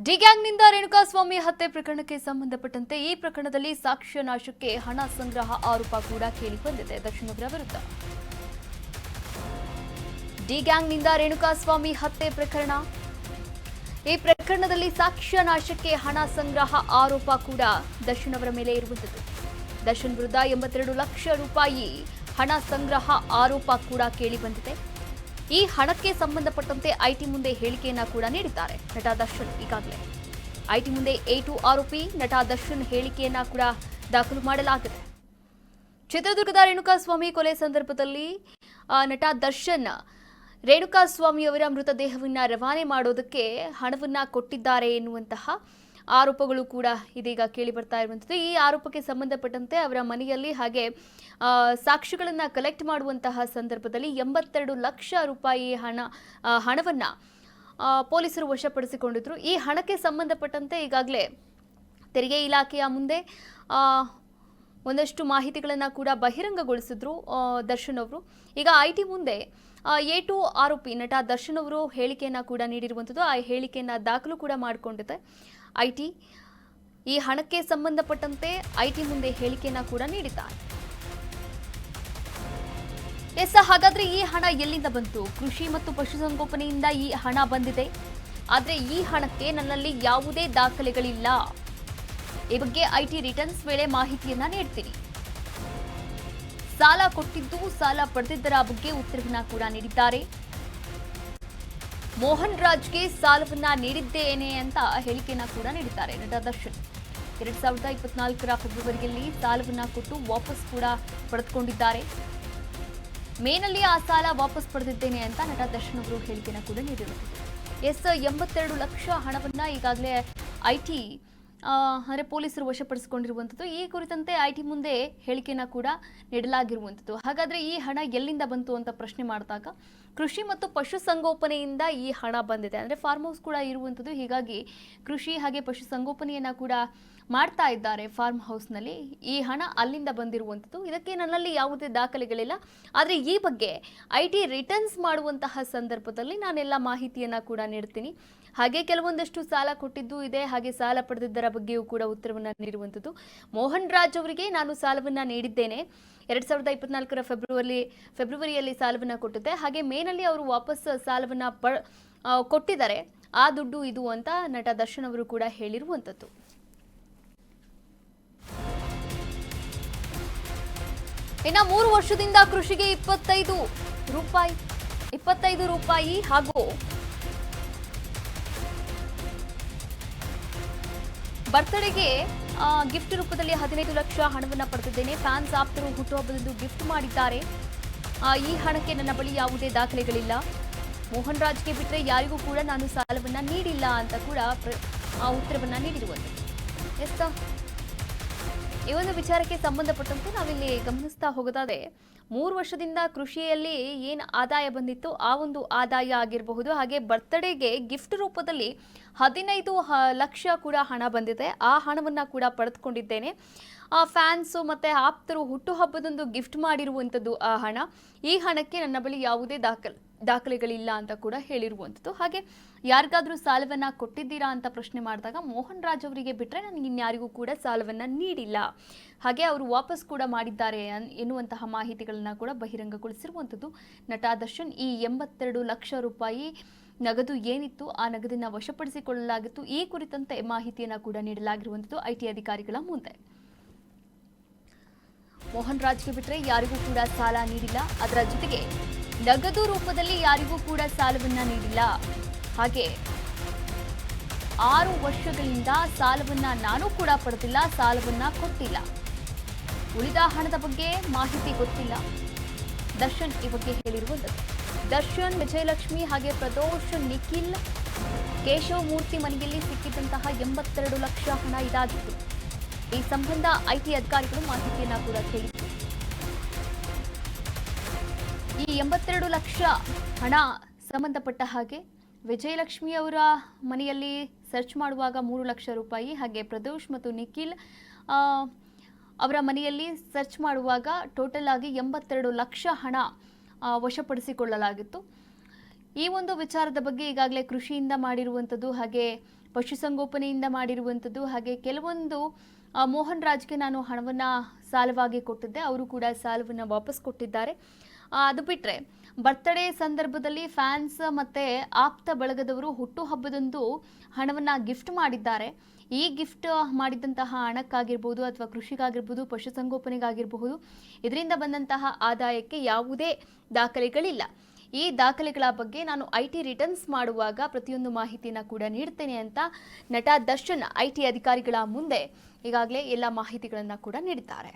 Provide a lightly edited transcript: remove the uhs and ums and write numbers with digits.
D ಗ್ಯಾಂಗ್ನಿಂದ Renukaswamy ಹತ್ಯೆ ಪ್ರಕರಣಕ್ಕೆ ಸಂಬಂಧಪಟ್ಟಂತೆ ಈ ಪ್ರಕರಣದಲ್ಲಿ ಸಾಕ್ಷ್ಯ ನಾಶಕ್ಕೆ ಹಣ ಸಂಗ್ರಹ ಆರೋಪ ಕೂಡ ಕೇಳಿಬಂದಿದೆ ದರ್ಶನ್ ಅವರ ವಿರುದ್ಧ. ಡಿ ಗ್ಯಾಂಗ್ನಿಂದ ರೇಣುಕಾಸ್ವಾಮಿ ಹತ್ಯೆ ಪ್ರಕರಣ, ಈ ಪ್ರಕರಣದಲ್ಲಿ ಸಾಕ್ಷ್ಯ ನಾಶಕ್ಕೆ ಹಣ ಸಂಗ್ರಹ ಆರೋಪ ಕೂಡ ದರ್ಶನ್ ಅವರ ಮೇಲೆ ಇರುವಂತದ್ದು. ದರ್ಶನ್ ವಿರುದ್ಧ 82 ಲಕ್ಷ ರೂಪಾಯಿ ಹಣ ಸಂಗ್ರಹ ಆರೋಪ ಕೂಡ ಕೇಳಿಬಂದಿದೆ. ಈ ಹಣಕ್ಕೆ ಸಂಬಂಧಪಟ್ಟಂತೆ ಐಟಿ ಮುಂದೆ ಹೇಳಿಕೆಯನ್ನ ಕೂಡ ನೀಡಿದ್ದಾರೆ ನಟ ದರ್ಶನ್. ಈಗಾಗಲೇ ಐಟಿ ಮುಂದೆ A2 ಆರೋಪಿ ನಟ ದರ್ಶನ್ ಹೇಳಿಕೆಯನ್ನ ಕೂಡ ದಾಖಲು ಮಾಡಲಾಗಿದೆ. ಚಿತ್ರದುರ್ಗದ ರೇಣುಕಾಸ್ವಾಮಿ ಕೊಲೆ ಸಂದರ್ಭದಲ್ಲಿ ನಟ ದರ್ಶನ್ ರೇಣುಕಾಸ್ವಾಮಿ ಅವರ ಮೃತದೇಹವನ್ನ ರವಾನೆ ಮಾಡೋದಕ್ಕೆ ಹಣವನ್ನ ಕೊಟ್ಟಿದ್ದಾರೆ ಎನ್ನುವಂತಹ ಆರೋಪಗಳು ಕೂಡ ಇದೀಗ ಕೇಳಿ ಬರ್ತಾ ಇರುವಂಥದ್ದು. ಈ ಆರೋಪಕ್ಕೆ ಸಂಬಂಧಪಟ್ಟಂತೆ ಅವರ ಮನೆಯಲ್ಲಿ ಹಾಗೆ ಸಾಕ್ಷಿಗಳನ್ನು ಕಲೆಕ್ಟ್ ಮಾಡುವಂತಹ ಸಂದರ್ಭದಲ್ಲಿ 82 ಲಕ್ಷ ರೂಪಾಯಿ ಹಣವನ್ನ ಪೊಲೀಸರು ವಶಪಡಿಸಿಕೊಂಡಿದ್ರು. ಈ ಹಣಕ್ಕೆ ಸಂಬಂಧಪಟ್ಟಂತೆ ಈಗಾಗಲೇ ತೆರಿಗೆ ಇಲಾಖೆಯ ಮುಂದೆ ಒಂದಷ್ಟು ಮಾಹಿತಿಗಳನ್ನು ಕೂಡ ಬಹಿರಂಗಗೊಳಿಸಿದ್ರು ದರ್ಶನ್ ಅವರು. ಈಗ ಐಟಿ ಮುಂದೆ A2 ಆರೋಪಿ ನಟ ದರ್ಶನ್ ಅವರು ಹೇಳಿಕೆಯನ್ನ ಕೂಡ ನೀಡಿರುವಂಥದ್ದು. ಆ ಹೇಳಿಕೆಯನ್ನ ದಾಖಲು ಕೂಡ ಮಾಡಿಕೊಂಡಿದೆ ಐಟಿ. ಈ ಹಣಕ್ಕೆ ಸಂಬಂಧಪಟ್ಟಂತೆ ಐಟಿ ಮುಂದೆ ಹೇಳಿಕೆಯನ್ನ ಕೂಡ ನೀಡಿದ್ದಾರೆ. ಹಾಗಾದ್ರೆ ಈ ಹಣ ಎಲ್ಲಿಂದ ಬಂತು? ಕೃಷಿ ಮತ್ತು ಪಶುಸಂಗೋಪನೆಯಿಂದ ಈ ಹಣ ಬಂದಿದೆ. ಆದ್ರೆ ಈ ಹಣಕ್ಕೆ ನನ್ನಲ್ಲಿ ಯಾವುದೇ ದಾಖಲೆಗಳಿಲ್ಲ. ಈ ಬಗ್ಗೆ ಐಟಿ ರಿಟರ್ನ್ಸ್ ವೇಳೆ ಮಾಹಿತಿಯನ್ನ ನೀಡ್ತೀನಿ. ಸಾಲ ಕೊಟ್ಟಿದ್ದು, ಸಾಲ ಪಡೆದಿದ್ದರ ಬಗ್ಗೆ ಉತ್ತರವನ್ನ ಕೂಡ ನೀಡಿದ್ದಾರೆ. ಮೋಹನ್ ರಾಜ್ಗೆ ಸಾಲವನ್ನ ನೀಡಿದ್ದೇನೆ ಅಂತ ಹೇಳಿಕೆಯನ್ನ ಕೂಡ ನೀಡಿದ್ದಾರೆ ನಟ ದರ್ಶನ್. 2024ರ ಫೆಬ್ರವರಿಯಲ್ಲಿ ಸಾಲವನ್ನ ಕೊಟ್ಟು ವಾಪಸ್ ಕೂಡ ಪಡೆದುಕೊಂಡಿದ್ದಾರೆ. ಮೇನಲ್ಲಿ ಆ ಸಾಲ ವಾಪಸ್ ಪಡೆದಿದ್ದೇನೆ ಅಂತ ನಟ ದರ್ಶನ್ ಅವರು ಹೇಳಿಕೆಯನ್ನ ಕೂಡ ನೀಡಿರುವುದು. 82 ಲಕ್ಷ ಹಣವನ್ನ ಈಗಾಗಲೇ ಐಟಿ ಅಂದರೆ ಪೊಲೀಸರು ವಶಪಡಿಸಿಕೊಂಡಿರುವಂಥದ್ದು. ಈ ಕುರಿತಂತೆ ಐಟಿ ಮುಂದೆ ಹೇಳಿಕೆಯನ್ನ ಕೂಡ ನೀಡಲಾಗಿರುವಂಥದ್ದು. ಹಾಗಾದ್ರೆ ಈ ಹಣ ಎಲ್ಲಿಂದ ಬಂತು ಅಂತ ಪ್ರಶ್ನೆ ಮಾಡಿದಾಗ ಕೃಷಿ ಮತ್ತು ಪಶುಸಂಗೋಪನೆಯಿಂದ ಈ ಹಣ ಬಂದಿದೆ. ಅಂದರೆ ಫಾರ್ಮ್ ಹೌಸ್ ಕೂಡ ಇರುವಂಥದ್ದು. ಹೀಗಾಗಿ ಕೃಷಿ ಹಾಗೆ ಪಶುಸಂಗೋಪನೆಯನ್ನ ಕೂಡ ಮಾಡ್ತಾ ಇದ್ದಾರೆ ಫಾರ್ಮ್ ಹೌಸ್ನಲ್ಲಿ. ಈ ಹಣ ಅಲ್ಲಿಂದ ಬಂದಿರುವಂಥದ್ದು. ಇದಕ್ಕೆ ನನ್ನಲ್ಲಿ ಯಾವುದೇ ದಾಖಲೆಗಳಿಲ್ಲ. ಆದರೆ ಈ ಬಗ್ಗೆ ಐಟಿ ರಿಟರ್ನ್ಸ್ ಮಾಡುವಂತಹ ಸಂದರ್ಭದಲ್ಲಿ ನಾನೆಲ್ಲ ಮಾಹಿತಿಯನ್ನ ಕೂಡ ನೀಡ್ತೀನಿ. ಹಾಗೆ ಕೆಲವೊಂದಷ್ಟು ಸಾಲ ಕೊಟ್ಟಿದ್ದು ಇದೆ, ಹಾಗೆ ಸಾಲ ಪಡೆದಿದ್ದರ ಬಗ್ಗೆಯೂ ಕೂಡ ಉತ್ತರವನ್ನ ನೀಡಿರುವಂಥದ್ದು. ಮೋಹನ್ ರಾಜ್ ಅವರಿಗೆ ನಾನು ಸಾಲವನ್ನ ನೀಡಿದ್ದೇನೆ. 2024ರ ಫೆಬ್ರವರಿಯಲ್ಲಿ ಸಾಲವನ್ನ ಕೊಟ್ಟಿದ್ದೆ. ಹಾಗೆ ಮೇನಲ್ಲಿ ಅವರು ವಾಪಸ್ ಸಾಲವನ್ನ ಕೊಟ್ಟಿದ್ದಾರೆ. ಆ ದುಡ್ಡು ಇದು ಅಂತ ನಟ ದರ್ಶನ್ ಅವರು ಕೂಡ ಹೇಳಿರುವಂಥದ್ದು. ಇನ್ನು 3 ವರ್ಷದಿಂದ ಕೃಷಿಗೆ 25 ರೂಪಾಯಿ ಹಾಗೂ ಬರ್ತ್ಡೇಗೆ ಗಿಫ್ಟ್ ರೂಪದಲ್ಲಿ 15 ಲಕ್ಷ ಹಣವನ್ನು ಪಡೆದಿದ್ದೇನೆ. ಫ್ಯಾನ್ಸ್ ಆಪ್ತರು ಹುಟ್ಟುಹಬ್ಬದಂದು ಗಿಫ್ಟ್ ಮಾಡಿದ್ದಾರೆ. ಈ ಹಣಕ್ಕೆ ನನ್ನ ಬಳಿ ಯಾವುದೇ ದಾಖಲೆಗಳಿಲ್ಲ. ಮೋಹನ್ ರಾಜ್ಗೆ ಬಿಟ್ಟರೆ ಯಾರಿಗೂ ಕೂಡ ನಾನು ಸಾಲವನ್ನ ನೀಡಿಲ್ಲ ಅಂತ ಕೂಡ ಉತ್ತರವನ್ನ ನೀಡಿರುವಂಥದ್ದು. ಈ ಒಂದು ವಿಚಾರಕ್ಕೆ ಸಂಬಂಧಪಟ್ಟಂತೆ ನಾವಿಲ್ಲಿ ಗಮನಿಸ್ತಾ ಹೋಗೋದಾದ್ರೆ 3 ವರ್ಷದಿಂದ ಕೃಷಿಯಲ್ಲಿ ಏನು ಆದಾಯ ಬಂದಿತ್ತು ಆ ಒಂದು ಆದಾಯ ಆಗಿರಬಹುದು. ಹಾಗೆ ಬರ್ತ್ಡೇಗೆ ಗಿಫ್ಟ್ ರೂಪದಲ್ಲಿ 15 ಲಕ್ಷ ಕೂಡ ಹಣ ಬಂದಿದೆ. ಆ ಹಣವನ್ನ ಕೂಡ ಪಡೆದುಕೊಂಡಿದ್ದೇನೆ. ಫ್ಯಾನ್ಸು ಮತ್ತೆ ಆಪ್ತರು ಹುಟ್ಟುಹಬ್ಬದೊಂದು ಗಿಫ್ಟ್ ಮಾಡಿರುವಂಥದ್ದು ಆ ಹಣ. ಈ ಹಣಕ್ಕೆ ನನ್ನ ಬಳಿ ಯಾವುದೇ ದಾಖಲೆಗಳಿಲ್ಲ ಅಂತ ಕೂಡ ಹೇಳಿರುವಂಥದ್ದು. ಹಾಗೆ ಯಾರಿಗಾದ್ರೂ ಸಾಲವನ್ನ ಕೊಟ್ಟಿದ್ದೀರಾ ಅಂತ ಪ್ರಶ್ನೆ ಮಾಡಿದಾಗ ಮೋಹನ್ ರಾಜ್ ಅವರಿಗೆ ಬಿಟ್ಟರೆ ನಾನು ಇನ್ಯಾರಿಗೂ ಕೂಡ ಸಾಲವನ್ನ ನೀಡಿಲ್ಲ, ಹಾಗೆ ಅವರು ವಾಪಸ್ ಕೂಡ ಮಾಡಿದ್ದಾರೆ ಎನ್ನುವಂತಹ ಮಾಹಿತಿಗಳನ್ನ ಕೂಡ ಬಹಿರಂಗಗೊಳಿಸಿರುವಂಥದ್ದು ನಟ ದರ್ಶನ್. ಈ 82 ಲಕ್ಷ ರೂಪಾಯಿ ನಗದು ಏನಿತ್ತು ಆ ನಗದನ್ನ ವಶಪಡಿಸಿಕೊಳ್ಳಲಾಗಿತ್ತು. ಈ ಕುರಿತಂತೆ ಮಾಹಿತಿಯನ್ನ ಕೂಡ ನೀಡಲಾಗಿರುವಂಥದ್ದು ಐಟಿ ಅಧಿಕಾರಿಗಳ ಮುಂದೆ. ಮೋಹನ್ ರಾಜ್ಗೆ ಬಿಟ್ಟರೆ ಯಾರಿಗೂ ಕೂಡ ಸಾಲ ನೀಡಿಲ್ಲ. ಅದರ ಜೊತೆಗೆ ನಗದು ರೂಪದಲ್ಲಿ ಯಾರಿಗೂ ಕೂಡ ಸಾಲವನ್ನ ನೀಡಿಲ್ಲ. ಹಾಗೆ 6 ವರ್ಷಗಳಿಂದ ಸಾಲವನ್ನ ನಾನು ಕೂಡ ಪಡೆದಿಲ್ಲ, ಸಾಲವನ್ನ ಕೊಟ್ಟಿಲ್ಲ. ಉಳಿದ ಹಣದ ಬಗ್ಗೆ ಮಾಹಿತಿ ಗೊತ್ತಿಲ್ಲ. ದರ್ಶನ್ ಈ ಬಗ್ಗೆ ಹೇಳಿರುವಂಥದ್ದು. ದರ್ಶನ್, ವಿಜಯಲಕ್ಷ್ಮಿ ಹಾಗೆ ಪ್ರದೋಷ್, ನಿಖಿಲ್, ಕೇಶವ್ ಮೂರ್ತಿ ಮನೆಯಲ್ಲಿ ಸಿಕ್ಕಿದಂತಹ 82 ಲಕ್ಷ ಹಣ ಇದಾಗಿತ್ತು. ಈ ಸಂಬಂಧ ಐಟಿ ಅಧಿಕಾರಿಗಳು ಮಾಹಿತಿಯನ್ನ ಕೂಡ ಕೇಳಿದರು. ಈ 82 ಲಕ್ಷ ಹಣ ಸಂಬಂಧಪಟ್ಟ ಹಾಗೆ ವಿಜಯಲಕ್ಷ್ಮಿ ಅವರ ಮನೆಯಲ್ಲಿ ಸರ್ಚ್ ಮಾಡುವಾಗ 3 ಲಕ್ಷ ರೂಪಾಯಿ, ಹಾಗೆ ಪ್ರದೋಷ್ ಮತ್ತು ನಿಖಿಲ್ ಅವರ ಮನೆಯಲ್ಲಿ ಸರ್ಚ್ ಮಾಡುವಾಗ ಟೋಟಲ್ ಆಗಿ 82 ಲಕ್ಷ ಹಣ ವಶಪಡಿಸಿಕೊಳ್ಳಲಾಗಿತ್ತು. ಈ ಒಂದು ವಿಚಾರದ ಬಗ್ಗೆ ಈಗಾಗಲೇ ಕೃಷಿಯಿಂದ ಮಾಡಿರುವಂಥದ್ದು ಹಾಗೆ ಪಶುಸಂಗೋಪನೆಯಿಂದ ಮಾಡಿರುವಂಥದ್ದು. ಹಾಗೆ ಕೆಲವೊಂದು ಮೋಹನ್ ರಾಜ್ಗೆ ನಾನು ಹಣವನ್ನು ಸಾಲವಾಗಿ ಕೊಟ್ಟಿದ್ದೆ, ಅವರು ಕೂಡ ಸಾಲವನ್ನು ವಾಪಸ್ ಕೊಟ್ಟಿದ್ದಾರೆ. ಅದು ಬಿಟ್ಟರೆ ಬರ್ತ್ಡೇ ಸಂದರ್ಭದಲ್ಲಿ ಫ್ಯಾನ್ಸ್ ಮತ್ತು ಆಪ್ತ ಬಳಗದವರು ಹುಟ್ಟುಹಬ್ಬದಂದು ಹಣವನ್ನು ಗಿಫ್ಟ್ ಮಾಡಿದ್ದಾರೆ. ಈ ಗಿಫ್ಟ್ ಮಾಡಿದಂತಹ ಹಣಕ್ಕಾಗಿರ್ಬೋದು ಅಥವಾ ಕೃಷಿಗಾಗಿರ್ಬೋದು, ಪಶುಸಂಗೋಪನೆಗಾಗಿರಬಹುದು, ಇದರಿಂದ ಬಂದಂತಹ ಆದಾಯಕ್ಕೆ ಯಾವುದೇ ದಾಖಲೆಗಳಿಲ್ಲ. ಈ ದಾಖಲೆಗಳ ಬಗ್ಗೆ ನಾನು IT ರಿಟರ್ನ್ಸ್ ಮಾಡುವಾಗ ಪ್ರತಿಯೊಂದು ಮಾಹಿತಿಯನ್ನು ಕೂಡ ನೀಡ್ತೇನೆ ಅಂತ ನಟ ದರ್ಶನ್ IT ಅಧಿಕಾರಿಗಳ ಮುಂದೆ ಈಗಾಗಲೇ ಎಲ್ಲ ಮಾಹಿತಿಗಳನ್ನು ಕೂಡ ನೀಡಿದ್ದಾರೆ.